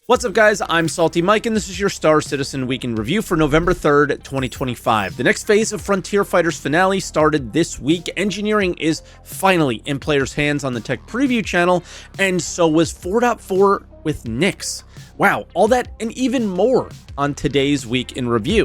What's up, guys? I'm SaltEMike, and this is your Star Citizen Week in Review for November 3rd, 2025. The next phase of Frontier Fighters Finale started this week. Engineering is finally in players' hands on the Tech Preview channel, and so was 4.4 with Nyx. Wow, all that and even more on today's Week in Review.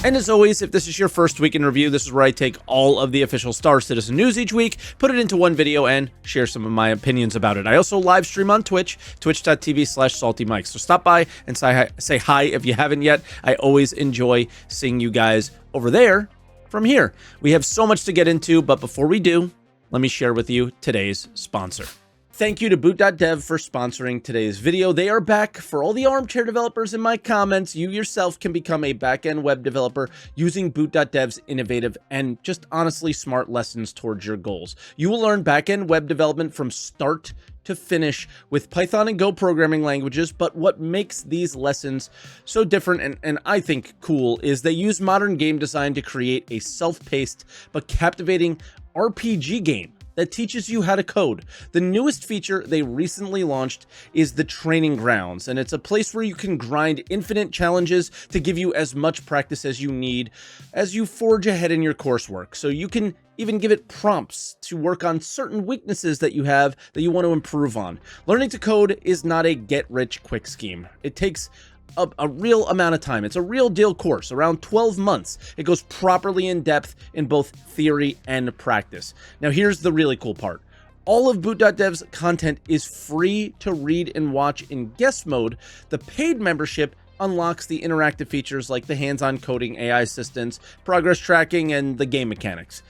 And as always, if this is your first week in review, this is where I take all of the official Star Citizen news each week, put it into one video, and share some of my opinions about it. I also live stream on Twitch, twitch.tv/SaltEMike. So stop by and say hi if you haven't yet. I always enjoy seeing you guys over there from here. We have so much to get into, but before we do, let me share with you today's sponsor. Thank you to Boot.dev for sponsoring today's video. They are back. For all the armchair developers in my comments, you yourself can become a back-end web developer using Boot.dev's innovative and just honestly smart lessons towards your goals. You will learn back-end web development from start to finish with Python and Go programming languages, but what makes these lessons so different and I think cool is they use modern game design to create a self-paced but captivating RPG game that teaches you how to code. The newest feature they recently launched is the Training Grounds, and it's a place where you can grind infinite challenges to give you as much practice as you need as you forge ahead in your coursework. So you can even give it prompts to work on certain weaknesses that you have that you want to improve on. Learning to code is not a get-rich-quick scheme. It takes a real amount of time. It's a real deal course, around 12 months. It goes properly in depth in both theory and practice. Now, here's the really cool part. All of Boot.dev's content is free to read and watch in guest mode. The paid membership unlocks the interactive features like the hands-on coding AI assistance, progress tracking, and the game mechanics.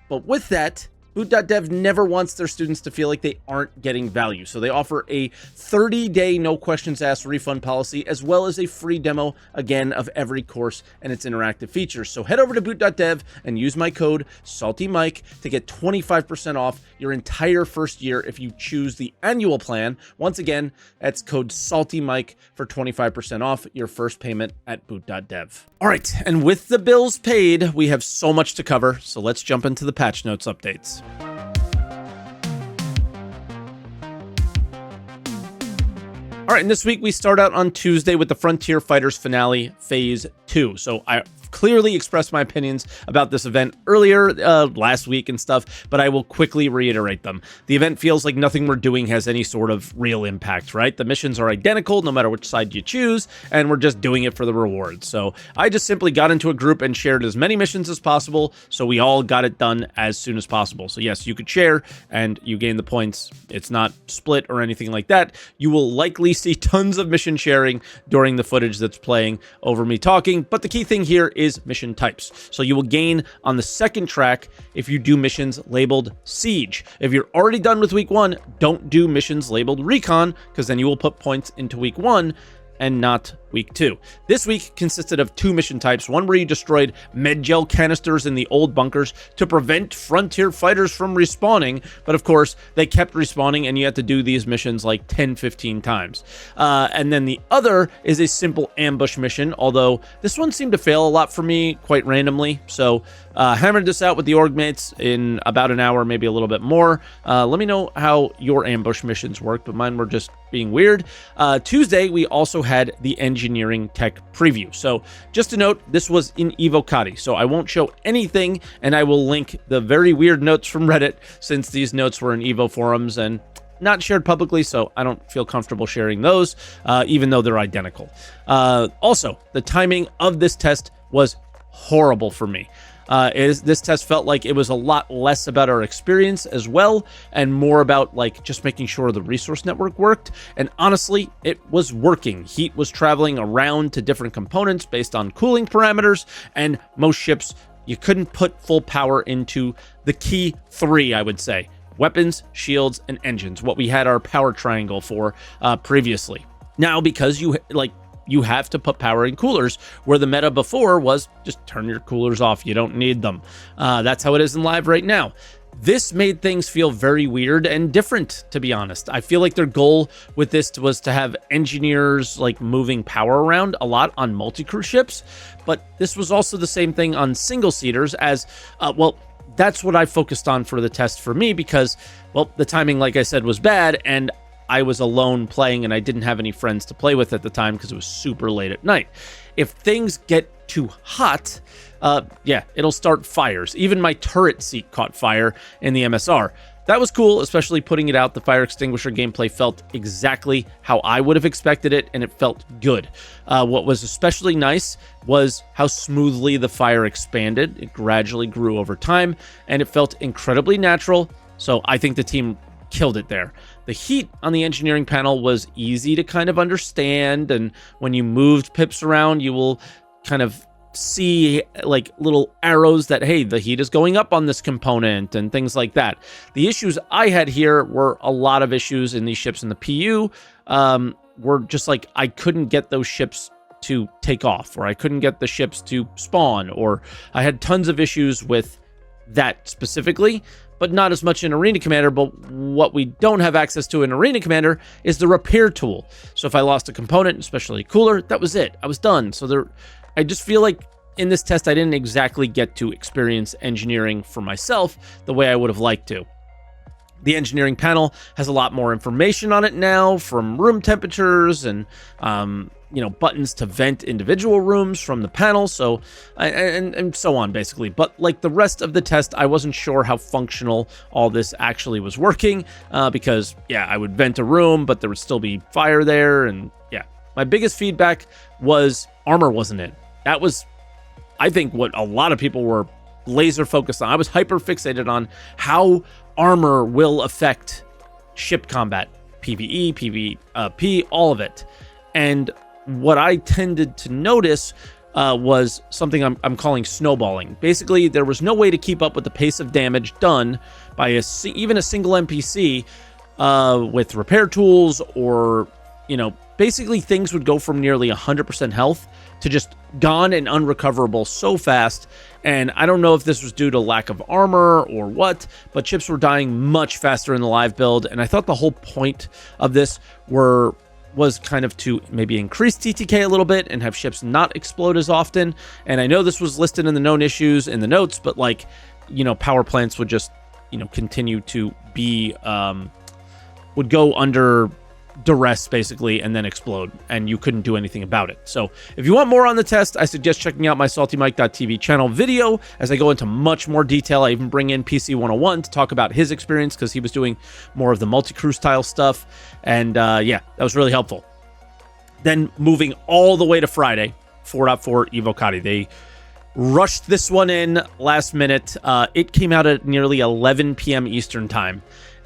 But with that, Boot.dev never wants their students to feel like they aren't getting value, so they offer a 30-day no questions asked refund policy, as well as a free demo, again, of every course and its interactive features. So head over to Boot.dev and use my code SaltEMike to get 25% off your entire first year if you choose the annual plan. Once again, that's code SaltEMike for 25% off your first payment at Boot.dev. All right, and with the bills paid, we have so much to cover, so let's jump into the patch notes updates. All right, and this week we start out on Tuesday with the Frontier Fighters Finale Phase 2. So I clearly expressed my opinions about this event earlier last week and stuff, but I will quickly reiterate them. The event feels like nothing we're doing has any sort of real impact, right? The missions are identical no matter which side you choose, and we're just doing it for the rewards. So I just simply got into a group and shared as many missions as possible, so we all got it done as soon as possible. So yes, you could share and you gain the points. It's not split or anything like that. You will likely see tons of mission sharing during the footage that's playing over me talking, but the key thing here is mission types. So you will gain on the second track if you do missions labeled Siege. If you're already done with week 1, don't do missions labeled Recon, because then you will put points into week 1 and not week 2. This week consisted of 2 mission types, one where you destroyed medgel canisters in the old bunkers to prevent Frontier fighters from respawning, but of course they kept respawning and you had to do these missions like 10-15 times. And then the other is a simple ambush mission, although this one seemed to fail a lot for me quite randomly, so hammered this out with the org mates in about an hour, maybe a little bit more. Let me know how your ambush missions worked, but mine were just being weird. Tuesday we also had the engineering tech preview. So just a note, this was in Evocati, so I won't show anything, and I will link the very weird notes from Reddit, since these notes were in Evo forums and not shared publicly, so I don't feel comfortable sharing those, even though they're identical. Also, the timing of this test was horrible for me. This test felt like it was a lot less about our experience as well, and more about like just making sure the resource network worked. And honestly, it was working. Heat was traveling around to different components based on cooling parameters, and most ships, you couldn't put full power into the key 3, I would say: weapons, shields, and engines, what we had our power triangle for previously. Now, because you have to put power in coolers, where the meta before was just turn your coolers off. You don't need them. That's how it is in live right now. This made things feel very weird and different, to be honest. I feel like their goal with this was to have engineers like moving power around a lot on multi-crew ships, but this was also the same thing on single-seaters as, well, that's what I focused on for the test for me because, well, the timing, like I said, was bad, and I was alone playing, and I didn't have any friends to play with at the time because it was super late at night. If things get too hot, it'll start fires. Even my turret seat caught fire in the MSR. That was cool, especially putting it out. The fire extinguisher gameplay felt exactly how I would have expected it, and it felt good. What was especially nice was how smoothly the fire expanded. It gradually grew over time, and it felt incredibly natural, so I think the team killed it there. The heat on the engineering panel was easy to kind of understand, and when you moved pips around, you will kind of see like little arrows that, hey, the heat is going up on this component and things like that. The issues I had here were a lot of issues in these ships in the PU, were just like I couldn't get those ships to take off, or I couldn't get the ships to spawn, or I had tons of issues with that specifically, but not as much in Arena Commander. But what we don't have access to in Arena Commander is the repair tool. So if I lost a component, especially cooler, that was it. I was done. So I just feel like in this test, I didn't exactly get to experience engineering for myself the way I would have liked to. The engineering panel has a lot more information on it now, from room temperatures and buttons to vent individual rooms from the panel, so and so on, basically. But like the rest of the test, I wasn't sure how functional all this actually was working, because I would vent a room, but there would still be fire there, and my biggest feedback was armor wasn't in. That was, I think, what a lot of people were laser focused on. I was hyper fixated on how armor will affect ship combat, PvE, PvP, all of it. And what I tended to notice was something I'm calling snowballing. Basically, there was no way to keep up with the pace of damage done by even a single NPC with repair tools, or basically things would go from nearly 100% health to just gone and unrecoverable so fast. And I don't know if this was due to lack of armor or what, but ships were dying much faster in the live build. And I thought the whole point of this was kind of to maybe increase TTK a little bit and have ships not explode as often. And I know this was listed in the known issues in the notes, but power plants would just, continue to be, would go under duress basically and then explode, and you couldn't do anything about it. So if you want more on the test, I suggest checking out my SaltEMike.tv channel video as I go into much more detail. I even bring in PC 101 to talk about his experience, because he was doing more of the multi-crew style stuff, and that was really helpful. Then moving all the way to Friday, 4.4 Evocati. They rushed this one in last minute. It came out at nearly 11 p.m. Eastern time.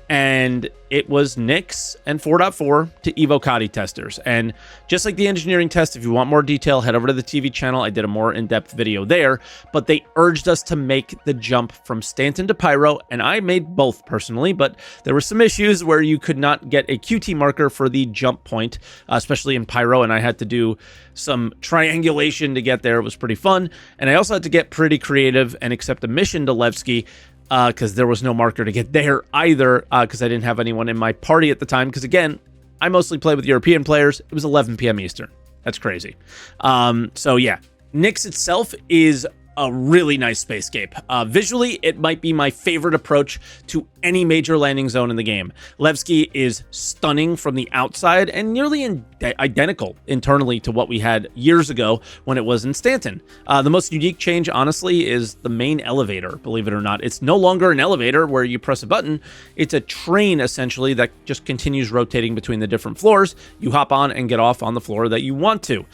And it was Nix and 4.4 to Evocati testers. And just like the engineering test, if you want more detail, head over to the TV channel. I did a more in-depth video there. But they urged us to make the jump from Stanton to Pyro, and I made both personally, but there were some issues where you could not get a QT marker for the jump point, especially in Pyro, and I had to do some triangulation to get there. It was pretty fun. And I also had to get pretty creative and accept a mission to Levski, because there was no marker to get there either, because I didn't have anyone in my party at the time, because again, I mostly play with European players. It was 11 p.m. Eastern. That's crazy. Nix itself is a really nice spacescape. Visually, it might be my favorite approach to any major landing zone in the game. Levski is stunning from the outside and nearly identical internally to what we had years ago when it was in Stanton. The most unique change, honestly, is the main elevator, believe it or not. It's no longer an elevator where you press a button. It's a train, essentially, that just continues rotating between the different floors. You hop on and get off on the floor that you want to.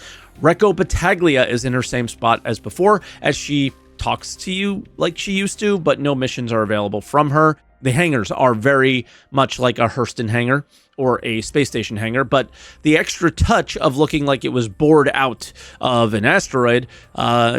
Recco Battaglia is in her same spot as before, as she talks to you like she used to, but no missions are available from her. The hangars are very much like a Hurston hangar or a space station hangar, but the extra touch of looking like it was bored out of an asteroid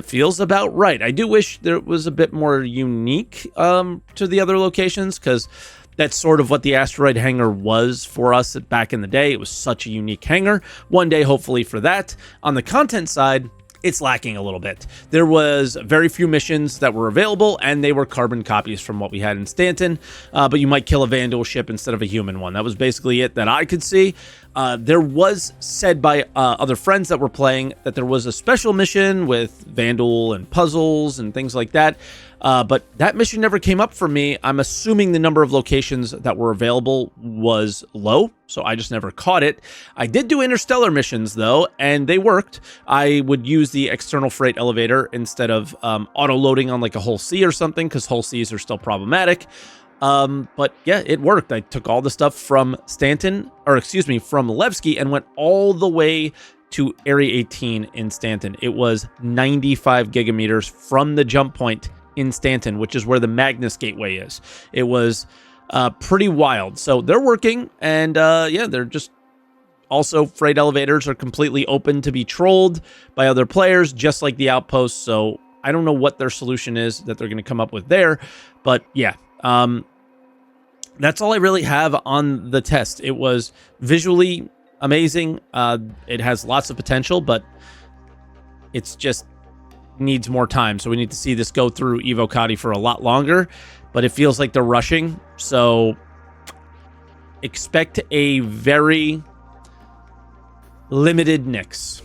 feels about right. I do wish there was a bit more unique to the other locations, because that's sort of what the asteroid hangar was for us back in the day. It was such a unique hangar. One day, hopefully, for that. On the content side, it's lacking a little bit. There was very few missions that were available, and they were carbon copies from what we had in Stanton, but you might kill a Vandal ship instead of a human one. That was basically it that I could see. There was said by other friends that were playing that there was a special mission with Vandal and puzzles and things like that. But that mission never came up for me. I'm assuming the number of locations that were available was low, so I just never caught it. I did do interstellar missions, though, and they worked. I would use the external freight elevator instead of auto-loading on like a Hull C or something, because Hull Cs are still problematic. But yeah, it worked. I took all the stuff from from Levski and went all the way to Area 18 in Stanton. It was 95 gigameters from the jump point in Stanton, which is where the Magnus Gateway is. It was pretty wild. So they're working, and yeah, they're just also freight elevators are completely open to be trolled by other players, just like the outposts. So I don't know what their solution is that they're going to come up with there, but yeah, that's all I really have on the test. It was visually amazing. It has lots of potential, but it's just needs more time. So we need to see this go through Evocati for a lot longer, but it feels like they're rushing. So expect a very limited Nyx.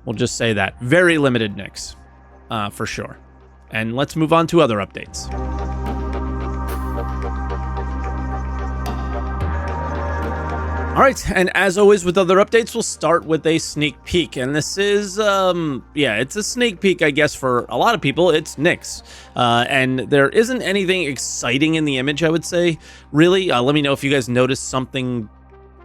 We'll just say that. Very limited Nyx, for sure. And let's move on to other updates. All right, and as always with other updates, we'll start with a sneak peek. And this is, yeah, it's a sneak peek, I guess, for a lot of people. It's Nyx. And there isn't anything exciting in the image, I would say, really. Let me know if you guys noticed something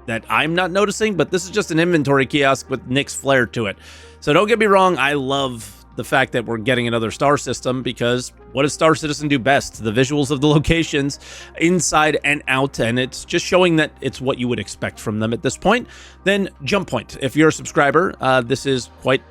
that I'm not noticing, but this is just an inventory kiosk with Nyx flair to it. So don't get me wrong, I love the fact that we're getting another star system, because what does Star Citizen do best? The visuals of the locations inside and out, and it's just showing that it's what you would expect from them at this point. Then jump point. If you're a subscriber, this is quite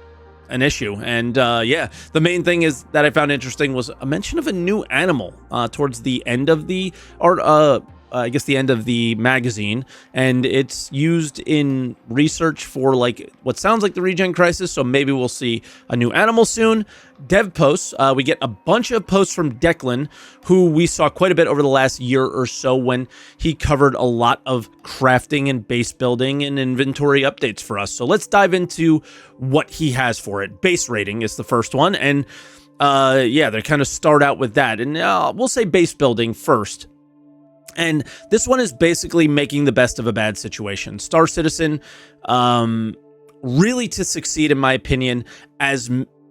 an issue. And yeah, the main thing is that I found interesting was a mention of a new animal towards the end of the art, I guess the end of the magazine, and it's used in research for like what sounds like the regen crisis, so maybe we'll see a new animal soon. Dev posts, we get a bunch of posts from Declan, who we saw quite a bit over the last year or so when he covered a lot of crafting and base building and inventory updates for us. So let's dive into what he has for it. Base rating is the first one, and yeah, they kind of start out with that, and we'll say base building first. And this one is basically making the best of a bad situation. Star Citizen, really to succeed, in my opinion,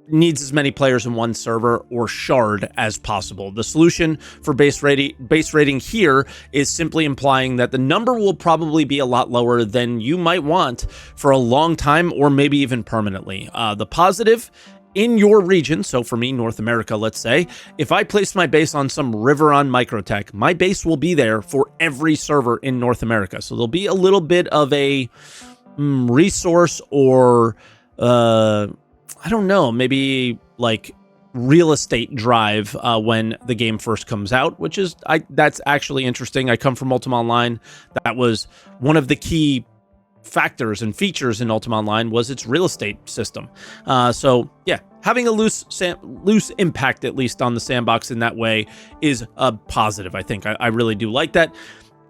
needs as many players in one server or shard as possible. The solution for base rating here is simply implying that the number will probably be a lot lower than you might want for a long time, or maybe even permanently. The positive: in your region, so for me, North America, let's say, if I place my base on some river on Microtech, my base will be there for every server in North America. So there'll be a little bit of a resource, or I don't know, maybe like real estate drive when the game first comes out, which is, that's actually interesting. I come from Ultima Online. That was one of the key factors and features in Ultima Online, was its real estate system. So yeah, having a loose impact, at least on the sandbox in that way, is a positive. I think I really do like that.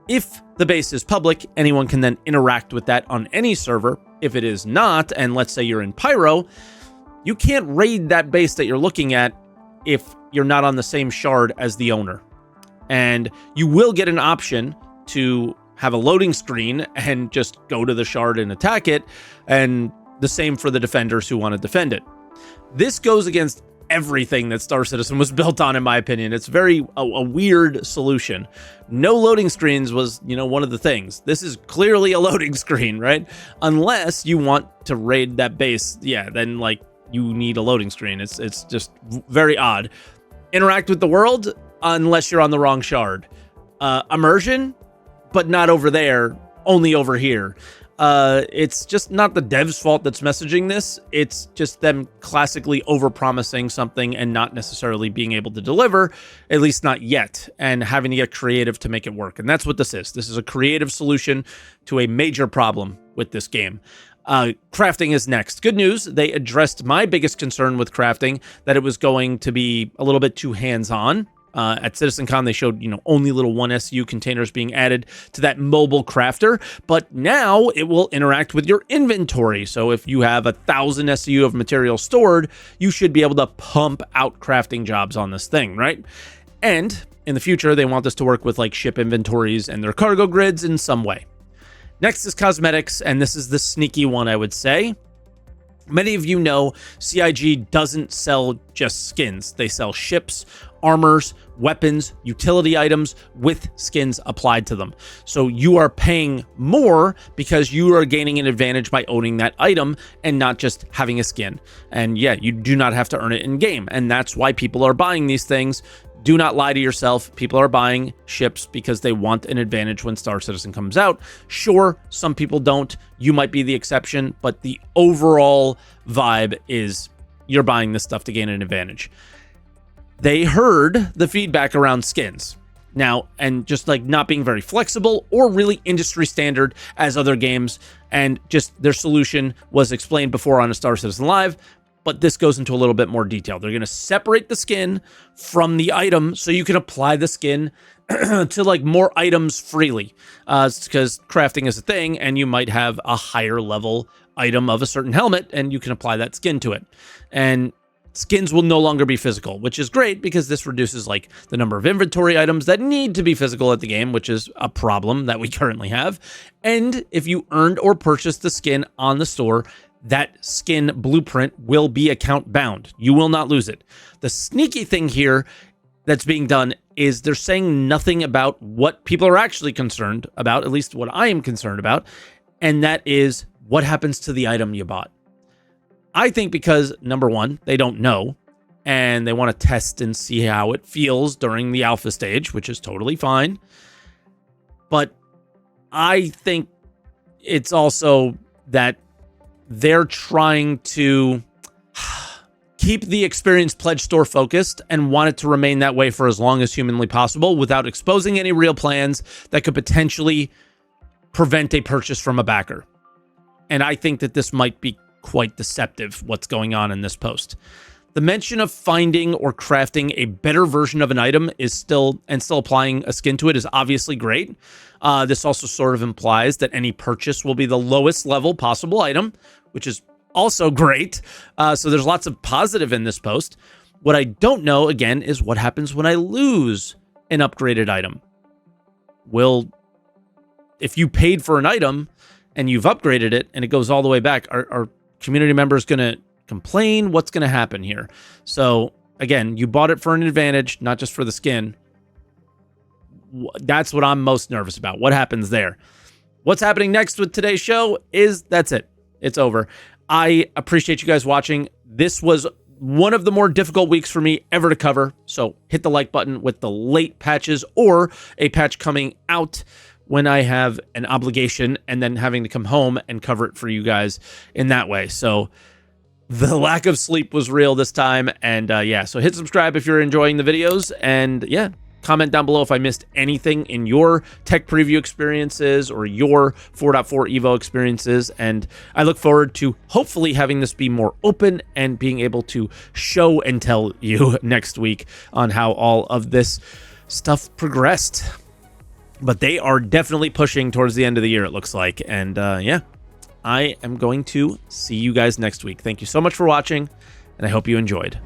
If the base is public, anyone can then interact with that on any server. If it is not, and let's say you're in Pyro, you can't raid that base that you're looking at if you're not on the same shard as the owner. And you will get an option to have a loading screen and just go to the shard and attack it, and the same for the defenders who want to defend it. This goes against everything that Star Citizen was built on, in my opinion. It's a weird solution. No loading screens was, one of the things. This is clearly a loading screen, right? Unless you want to raid that base, yeah, then like you need a loading screen. It's just very odd. Interact with the world unless you're on the wrong shard. Immersion, but not over there, only over here. It's just not the dev's fault that's messaging this. It's just them classically overpromising something and not necessarily being able to deliver, at least not yet, and having to get creative to make it work. And that's what this is. This is a creative solution to a major problem with this game. Crafting is next. Good news, they addressed my biggest concern with crafting, that it was going to be a little bit too hands-on. At CitizenCon, they showed, only little 1 SU containers being added to that mobile crafter, but now it will interact with your inventory. So if you have 1,000 SU of material stored, you should be able to pump out crafting jobs on this thing, right? And in the future, they want this to work with like ship inventories and their cargo grids in some way. Next is cosmetics, and this is the sneaky one, I would say. Many of you know CIG doesn't sell just skins. They sell ships, armors, weapons, utility items with skins applied to them. So you are paying more because you are gaining an advantage by owning that item and not just having a skin. And yeah, you do not have to earn it in game. And that's why people are buying these things. Do not lie to yourself. People are buying ships because they want an advantage when Star Citizen comes out. Sure, some people don't. You might be the exception, but the overall vibe is you're buying this stuff to gain an advantage. They heard the feedback around skins. Now, and just like not being very flexible or really industry standard as other games, and just their solution was explained before on a Star Citizen Live, but this goes into a little bit more detail. They're going to separate the skin from the item so you can apply the skin to like more items freely, because crafting is a thing and you might have a higher level item of a certain helmet and you can apply that skin to it. And skins will no longer be physical, which is great because this reduces like the number of inventory items that need to be physical at the game, which is a problem that we currently have. And if you earned or purchased the skin on the store, that skin blueprint will be account bound. You will not lose it. The sneaky thing here that's being done is they're saying nothing about what people are actually concerned about, at least what I am concerned about, and that is what happens to the item you bought. I think because, number one, they don't know, and they want to test and see how it feels during the alpha stage, which is totally fine. But I think it's also that they're trying to keep the Experience Pledge store focused and want it to remain that way for as long as humanly possible without exposing any real plans that could potentially prevent a purchase from a backer. And I think that this might be quite deceptive, what's going on in this post. The mention of finding or crafting a better version of an item is still applying a skin to it is obviously great. This also sort of implies that any purchase will be the lowest level possible item, which is also great. So there's lots of positive in this post. What I don't know, again, is what happens when I lose an upgraded item. If you paid for an item and you've upgraded it and it goes all the way back, are community members going to complain? What's going to happen here? So again, you bought it for an advantage, not just for the skin. That's what I'm most nervous about. What happens there? What's happening next with today's show is that's it. It's over. I appreciate you guys watching. This was one of the more difficult weeks for me ever to cover. So hit the like button with the late patches or a patch coming out when I have an obligation and then having to come home and cover it for you guys in that way. So the lack of sleep was real this time. And yeah, so hit subscribe if you're enjoying the videos. And yeah, comment down below if I missed anything in your tech preview experiences or your 4.4 Evo experiences. And I look forward to hopefully having this be more open and being able to show and tell you next week on how all of this stuff progressed. But they are definitely pushing towards the end of the year, it looks like. And yeah, I am going to see you guys next week. Thank you so much for watching, and I hope you enjoyed.